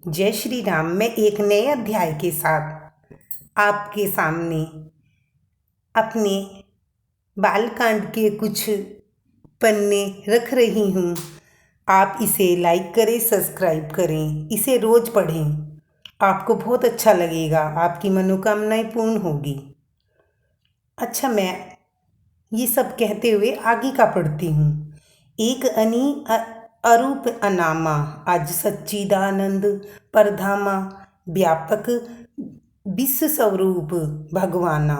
जय श्री राम। मैं एक नए अध्याय के साथ आपके सामने अपने बालकांड के कुछ पन्ने रख रही हूँ। आप इसे लाइक करें, सब्सक्राइब करें, इसे रोज़ पढ़ें। आपको बहुत अच्छा लगेगा, आपकी मनोकामनाएं पूर्ण होगी। अच्छा, मैं ये सब कहते हुए आगे का पढ़ती हूँ। एक अरूप अनामा, आज सच्चिदानंद परधामा, व्यापक विश्व स्वरूप भगवाना,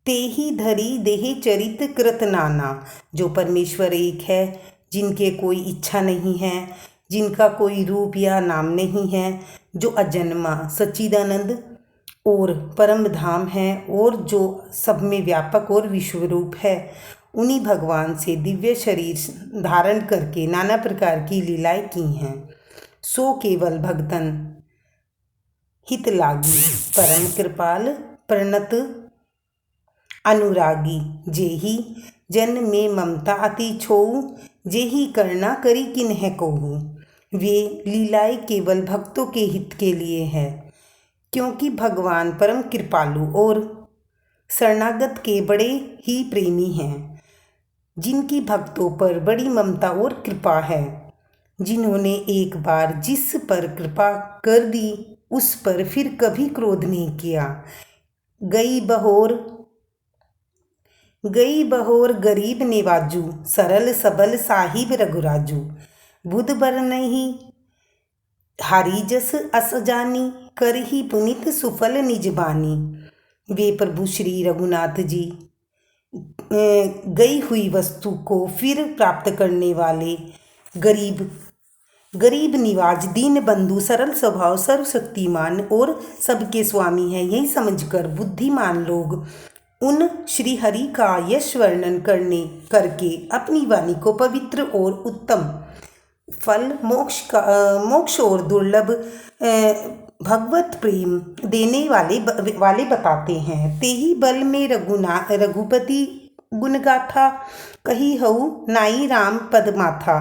तेहि धरी देह चरित कृत नाना। जो परमेश्वर एक है, जिनके कोई इच्छा नहीं है, जिनका कोई रूप या नाम नहीं है, जो अजन्मा सच्चिदानंद और परम धाम है और जो सब में व्यापक और विश्वरूप है, उन्हीं भगवान से दिव्य शरीर धारण करके नाना प्रकार की लीलाएं की हैं। सो केवल भगतन हित लागी, परम कृपाल प्रणत अनुरागी। जेहि जन में ममता अति छोऊ, जेहि करना करी किन्ह कोहू। वे लीलाएं केवल भक्तों के हित के लिए है, क्योंकि भगवान परम कृपालु और शरणागत के बड़े ही प्रेमी हैं, जिनकी भक्तों पर बड़ी ममता और कृपा है। जिन्होंने एक बार जिस पर कृपा कर दी, उस पर फिर कभी क्रोध नहीं किया। गई बहोर गरीब नेवाजू, सरल सबल साहिब रघुराजू। बुध बर नहीं हारी जस अस जानी, कर ही पुनित सुफल निज बानी। वे प्रभु श्री रघुनाथ जी गई हुई वस्तु को फिर प्राप्त करने वाले, गरीब निवाज, दीन बंधु, सरल स्वभाव, सर्वशक्तिमान और सबके स्वामी हैं, यही समझकर बुद्धिमान लोग उन श्री हरि का यश वर्णन करके अपनी वाणी को पवित्र और उत्तम फल मोक्ष और दुर्लभ भगवत प्रेम देने वाले बताते हैं। तेहि बल में रघुपति गुणगाथा, कही हऊ नाई राम पद माथा।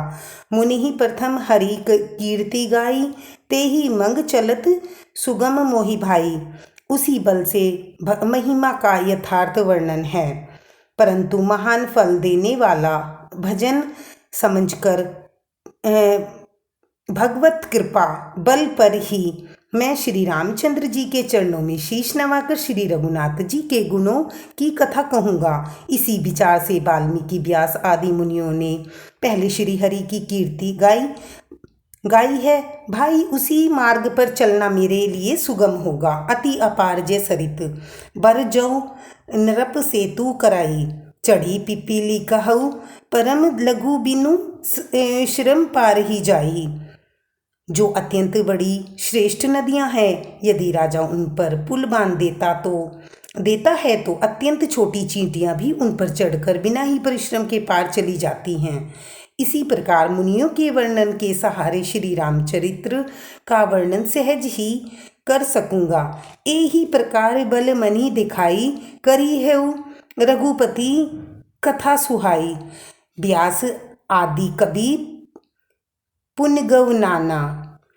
मुनि प्रथम हरि कीर्ति गाई, तेहि मंग चलत सुगम मोहि भाई। उसी बल से महिमा का यथार्थ वर्णन है, परंतु महान फल देने वाला भजन समझकर भगवत कृपा बल पर ही मैं श्री रामचंद्र जी के चरणों में शीश नवाकर श्री रघुनाथ जी के गुणों की कथा कहूँगा। इसी विचार से वाल्मीकि, व्यास आदि मुनियों ने पहले श्री हरि की कीर्ति गाई है। भाई, उसी मार्ग पर चलना मेरे लिए सुगम होगा। अति अपार जय सरित बर जऊ नरप सेतु कराई, चढ़ी पिपीली कहऊ परम लघु बिनु श्रम पार ही जाई। जो अत्यंत बड़ी श्रेष्ठ नदियां हैं, यदि राजा उन पर पुल बांध देता है तो अत्यंत छोटी चींटियां भी उन पर चढ़कर बिना ही परिश्रम के पार चली जाती हैं। इसी प्रकार मुनियों के वर्णन के सहारे श्री रामचरित्र का वर्णन सहज ही कर सकूंगा। यही प्रकार बल मनी दिखाई, करी है रघुपति कथा सुहाई। व्यास आदि कवि पुण्य गव नाना,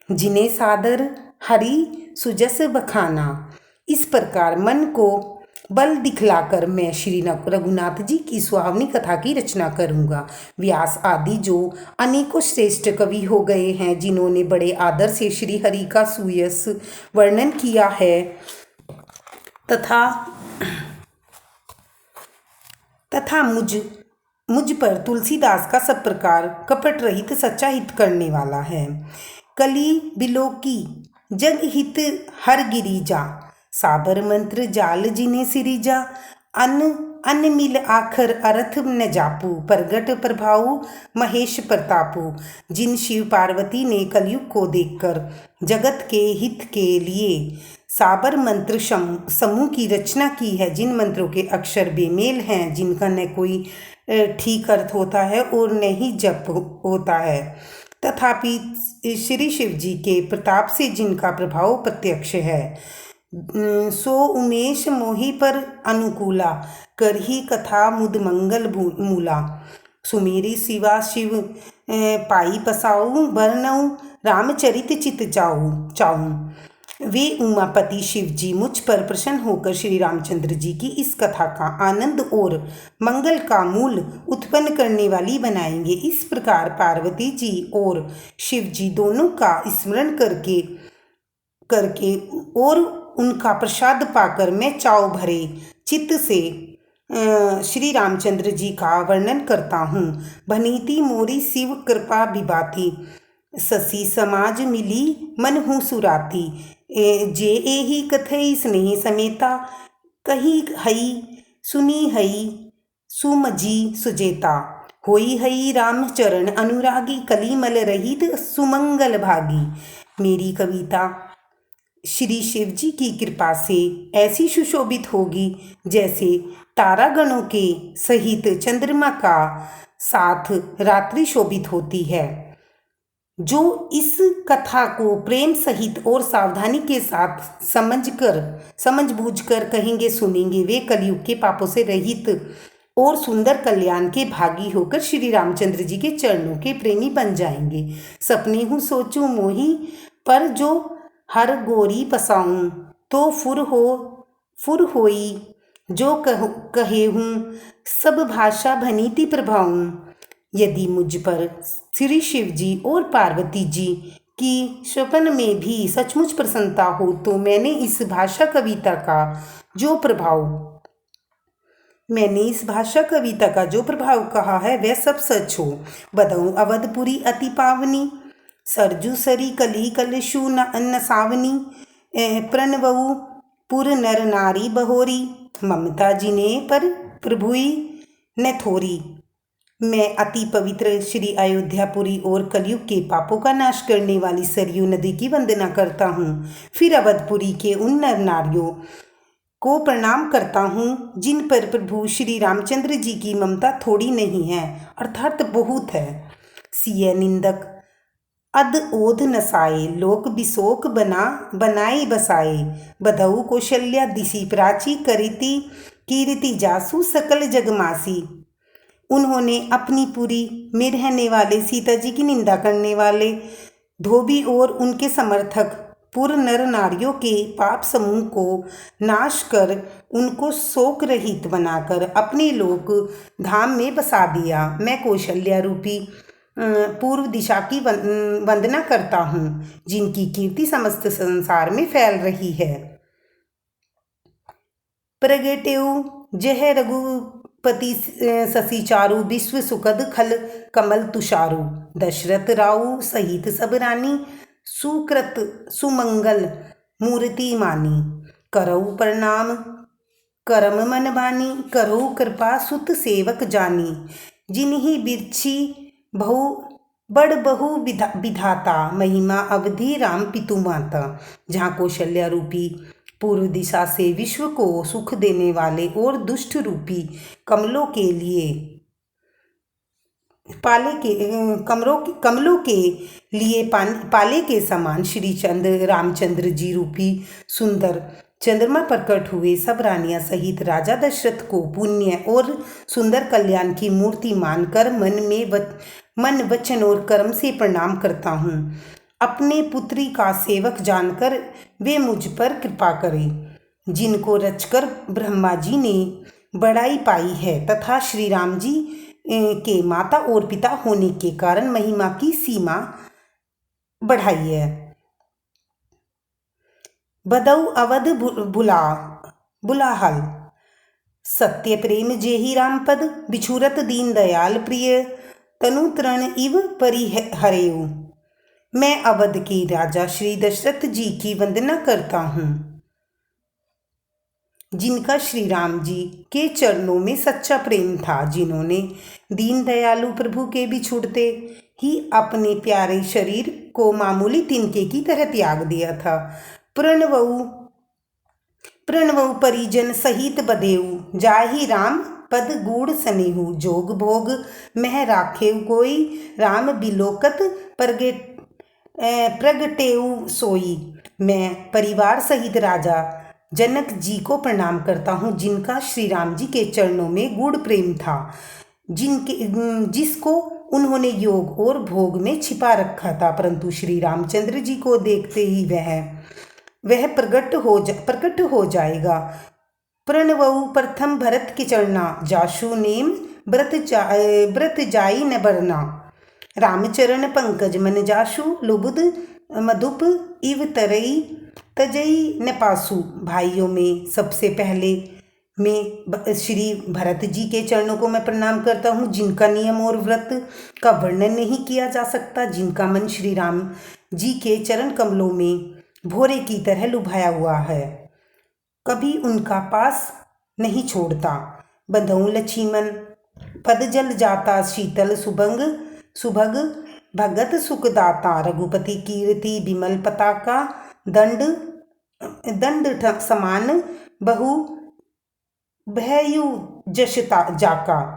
जिन्हें सादर हरि सुजस बखाना। इस प्रकार मन को बल दिखलाकर मैं श्री रघुनाथ जी की सुहावनी कथा की रचना करूंगा। व्यास आदि जो अनेकों श्रेष्ठ कवि हो गए हैं, जिन्होंने बड़े आदर से श्री हरि का सुयस वर्णन किया है, तथा मुझ पर तुलसीदास का सब प्रकार कपट रहित सच्चा हित करने वाला है। कली बिलोकी जग हित हर गिरिजा, साबर मंत्र जाल जिन्हें सिरिजा। अन मिल आखर अर्थ न जापू, प्रगट प्रभाऊ महेश प्रतापू। जिन शिव पार्वती ने कलयुग को देखकर जगत के हित के लिए साबर मंत्र समूह की रचना की है, जिन मंत्रों के अक्षर बेमेल हैं, जिनका न कोई ठीक अर्थ होता है और न ही जप होता है, तथापि श्री शिव जी के प्रताप से जिनका प्रभाव प्रत्यक्ष है, सो उमेश मोहि पर अनुकूला, करही कथा मुद मंगल मूला। सुमेरी शिवा शिव पाई पसाऊ, बरनऊ रामचरित चित चाऊं। वे उमापति शिव जी मुझ पर प्रसन्न होकर श्री रामचंद्र जी की इस कथा का आनंद और मंगल का मूल उत्पन्न करने वाली बनाएंगे। इस प्रकार पार्वती जी और शिव जी दोनों का स्मरण करके करके और उनका प्रसाद पाकर मैं चाव भरे चित्त से श्री रामचंद्र जी का वर्णन करता हूँ। भनीति मोरी शिव कृपा विभाती, ससी समाज मिली मन हूँ सुराती। जे एही कथई स्नेह समेता, कही हई सुनी हई सुमजी सुजेता। होई हई राम चरण अनुरागी, कलिमल रहित सुमंगल भागी। मेरी कविता श्री शिव जी की कृपा से ऐसी सुशोभित होगी जैसे तारागणों के सहित चंद्रमा का साथ रात्रि शोभित होती है। जो इस कथा को प्रेम सहित और सावधानी के साथ समझ बूझ कर कहेंगे सुनेंगे, वे कलयुग के पापों से रहित और सुंदर कल्याण के भागी होकर श्री रामचंद्र जी के चरणों के प्रेमी बन जाएंगे। सपने हूँ सोचूं मोही, पर जो हर गोरी पसाऊं। तो फुर होई जो कहे हूँ, सब भाषा भनीति प्रभाऊं। यदि मुझ पर श्री शिव जी और पार्वती जी की स्वप्न में भी सचमुच प्रसन्नता हो, तो मैंने इस भाषा कविता का जो प्रभाव कहा है वह सब सच हो। बदऊं अवधपुरी अति पावनी, सरजू सरी कली कलशु न सावनी। प्रणवऊ पुर नर नारी बहोरी, ममता जिने पर प्रभुई न थोरी। मैं अति पवित्र श्री अयोध्यापुरी और कलयुग के पापों का नाश करने वाली सरयू नदी की वंदना करता हूँ। फिर अवधपुरी के उन नर नारियों को प्रणाम करता हूँ जिन पर प्रभु श्री रामचंद्र जी की ममता थोड़ी नहीं है, अर्थात बहुत है। सिय निंदक अद ओध नसाए, लोक बिशोक बनाए बसाए। बधऊ कौशल्या दिशि प्राची, करीति कीर्ति जासु सकल जगमासी। उन्होंने अपनी पुरी में रहने वाले सीता जी की निंदा करने वाले धोबी और उनके समर्थक पुर नर नारियों के पाप समूह को नाश कर उनको शोक रहित बनाकर अपने लोक धाम में बसा दिया। मैं कौशल्या रूपी पूर्व दिशा की वंदना करता हूँ, जिनकी कीर्ति समस्त संसार में फैल रही है। प्रगटेऊ जह रघुपति शशि चारु, विश्व सुखद खल कमल तुषारु। दशरथ राऊ सहित सब रानी, सुकृत सुमंगल मूर्ति मानी। करऊ प्रणाम करम मन बानी, करऊ कृपा सुत सेवक जानी। जिन्हीं बिरछी बड़ बहु विधाता, महिमा अवधि राम पितु माता। जहाँ कौशल्या रूपी पूर्व दिशा से विश्व को सुख देने वाले और दुष्ट रूपी कमलों के लिए पाले के समान श्री रामचंद्र जी रूपी सुंदर चंद्रमा प्रकट हुए, सब रानियां सहित राजा दशरथ को पुण्य और सुंदर कल्याण की मूर्ति मानकर मन वचन और कर्म से प्रणाम करता हूँ। अपने पुत्री का सेवक जानकर वे मुझ पर कृपा करें, जिनको रचकर ब्रह्मा जी ने बड़ाई पाई है तथा श्री राम जी के माता और पिता होने के कारण महिमा की सीमा बढ़ाई है। बदऊ अवध बुलाहल, सत्य प्रेम जेहि राम पद। बिछुरत दीन दयाल प्रिय, तनु तृण इव परिहरेऊ। मैं अवध के राजा श्री दशरथ जी की वंदना करता हूँ, जिनका श्री राम जी के चरणों में सच्चा प्रेम था, जिन्होंने दीन दयालु प्रभु के बिछुड़ते ही अपने प्यारे शरीर को मामूली तिनके की तरह त्याग दिया था। प्रणवऊ परिजन सहित बदेऊ, जाहि राम पद गूढ़ सनेहु। जोग भोग मह राखेऊ कोई, राम बिलोकत प्रगटेऊ सोई। मैं परिवार सहित राजा जनक जी को प्रणाम करता हूँ, जिनका श्री राम जी के चरणों में गूढ़ प्रेम था, जिसको उन्होंने योग और भोग में छिपा रखा था, परंतु श्री रामचंद्र जी को देखते ही वह प्रकट हो जाएगा। प्रणवऊ प्रथम भरत के चरना, जाशु नेम व्रत जाई न बरना। रामचरण पंकज मन जाशु, लुबुद मधुप इव तरई तजई न पासु। भाइयों में सबसे पहले मैं श्री भरत जी के चरणों को मैं प्रणाम करता हूँ, जिनका नियम और व्रत का वर्णन नहीं किया जा सकता, जिनका मन श्री राम जी के चरण कमलों में भोरे की तरह लुभाया हुआ है, कभी उनका पास नहीं छोड़ता। बंधुओं लक्ष्मण पद जल जाता, शीतल सुभग भगत सुखदाता। रघुपति कीर्ति विमल पताका, दंड समान बहु भयु जशता जाका।